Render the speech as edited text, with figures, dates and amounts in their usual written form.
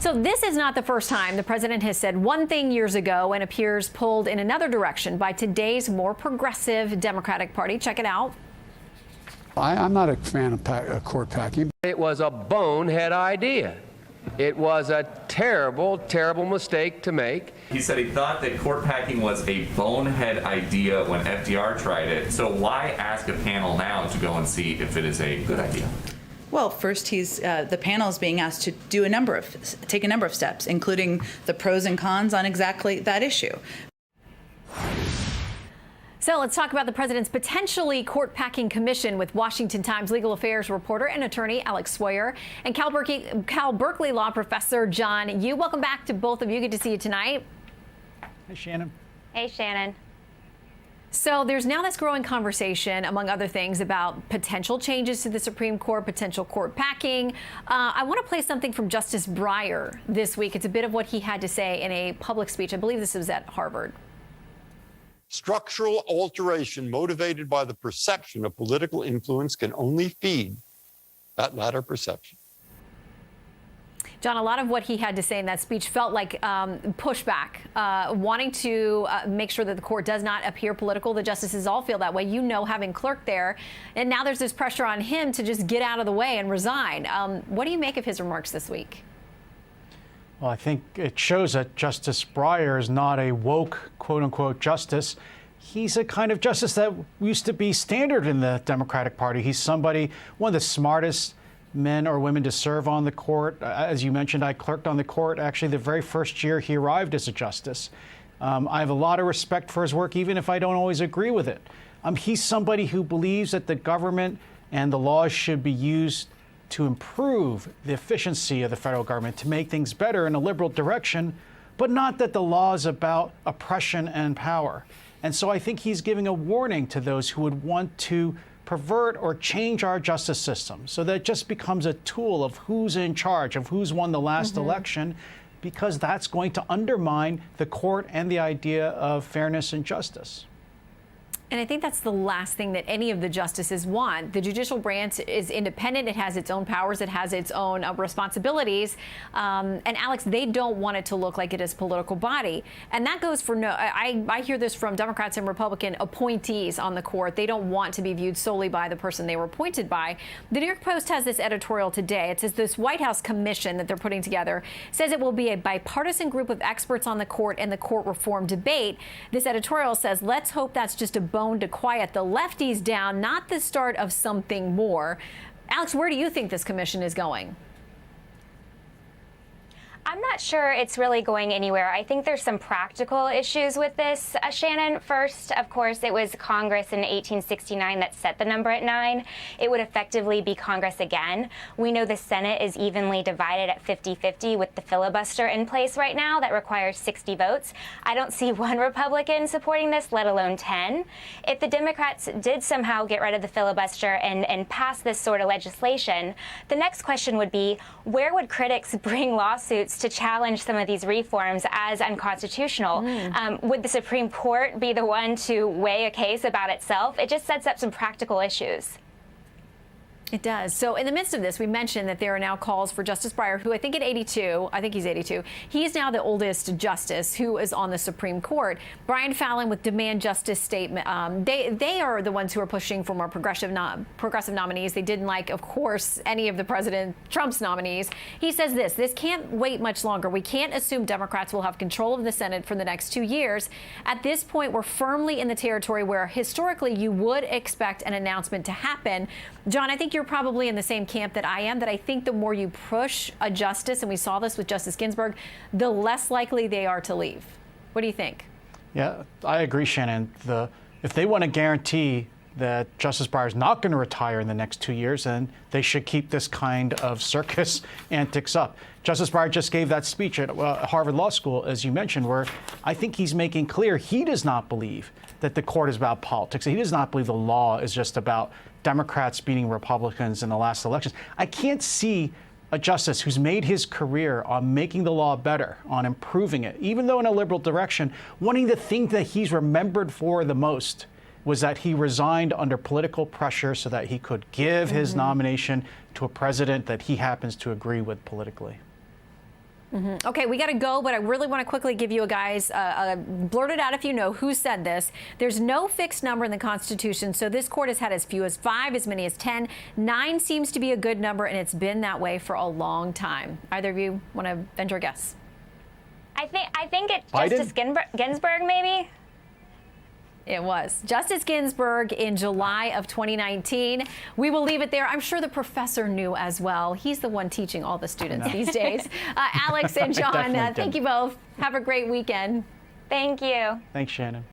So this is not the first time the president has said one thing years ago and appears pulled in another direction by today's more progressive Democratic Party. Check it out. I'm not a fan of court packing. It was a bonehead idea. It was a terrible, terrible mistake to make. He said he thought that court packing was a bonehead idea when FDR tried it. So why ask a panel now to go and see if it is a good idea? Well, first, the panel is being asked to take a number of steps, including the pros and cons on exactly that issue. So let's talk about the president's potentially court-packing commission with Washington Times legal affairs reporter and attorney Alex Sawyer and Cal Berkeley law professor John Yoo. Welcome back to both of you. Good to see you tonight. Hey, Shannon. Hey, Shannon. So there's now this growing conversation, among other things, about potential changes to the Supreme Court, potential court packing. I want to play something from Justice Breyer this week. It's a bit of what he had to say in a public speech. I believe this was at Harvard. Structural alteration motivated by the perception of political influence can only feed that latter perception. John, a lot of what he had to say in that speech felt like pushback, wanting to make sure that the court does not appear political. The justices all feel that way, having clerked there. And now there's this pressure on him to just get out of the way and resign. What do you make of his remarks this week? Well, I think it shows that Justice Breyer is not a woke, quote-unquote, justice. He's a kind of justice that used to be standard in the Democratic Party. He's somebody, one of the smartest men or women to serve on the court. As you mentioned, I clerked on the court actually the very first year he arrived as a justice. I have a lot of respect for his work, even if I don't always agree with it. He's somebody who believes that the government and the laws should be used to improve the efficiency of the federal government, to make things better in a liberal direction, but not that the law is about oppression and power. And so I think he's giving a warning to those who would want to pervert or change our justice system so that it just becomes a tool of who's in charge, of who's won the last election, because that's going to undermine the court and the idea of fairness and justice. And I think that's the last thing that any of the justices want. The judicial branch is independent. It has its own powers. It has its own responsibilities. And Alex, they don't want it to look like it is a political body. And that goes for I hear this from Democrats and Republican appointees on the court. They don't want to be viewed solely by the person they were appointed by. The New York Post has this editorial today. It says this White House commission that they're putting together says it will be a bipartisan group of experts on the court and the court reform debate. This editorial says, let's hope that's just a bone to quiet the lefties down, not the start of something more. Alex, where do you think this commission is going? I'm not sure it's really going anywhere. I think there's some practical issues with this, Shannon. First, of course, it was Congress in 1869 that set the number at 9. It would effectively be Congress again. We know the Senate is evenly divided at 50-50 with the filibuster in place right now that requires 60 votes. I don't see one Republican supporting this, let alone 10. If the Democrats did somehow get rid of the filibuster and pass this sort of legislation, the next question would be, where would critics bring lawsuits to challenge some of these reforms as unconstitutional? Would the Supreme Court be the one to weigh a case about itself? It just sets up some practical issues. It does. So in the midst of this, we mentioned that there are now calls for Justice Breyer, who I think he's 82. He's now the oldest justice who is on the Supreme Court. Brian Fallon with Demand Justice statement. They are the ones who are pushing for more progressive nominees. They didn't like, of course, any of the President Trump's nominees. He says this can't wait much longer. We can't assume Democrats will have control of the Senate for the next 2 years. At this point, we're firmly in the territory where historically you would expect an announcement to happen. John, I think you're probably in the same camp that I am, that I think the more you push a justice, and we saw this with Justice Ginsburg, the less likely they are to leave. What do you think? Yeah, I agree, Shannon. If they want to guarantee that Justice Breyer is not going to retire in the next 2 years, then they should keep this kind of circus antics up. Justice Breyer just gave that speech at Harvard Law School, as you mentioned, where I think he's making clear he does not believe that the court is about politics. He does not believe the law is just about Democrats beating Republicans in the last elections. I can't see a justice who's made his career on making the law better, on improving it, even though in a liberal direction, wanting the thing that he's remembered for the most was that he resigned under political pressure so that he could give his nomination to a president that he happens to agree with politically. Okay, we got to go, but I really want to quickly give you guys, blurt it out if you know who said this. There's no fixed number in the Constitution, so this court has had as few as 5, as many as 10. 9 seems to be a good number, and it's been that way for a long time. Either of you want to venture a guess? I think it's Biden? Justice Ginsburg, maybe. It was Justice Ginsburg in July of 2019. We will leave it there. I'm sure the professor knew as well. He's the one teaching all the students these days. Alex and John, thank you both. Have a great weekend. Thank you. Thanks, Shannon.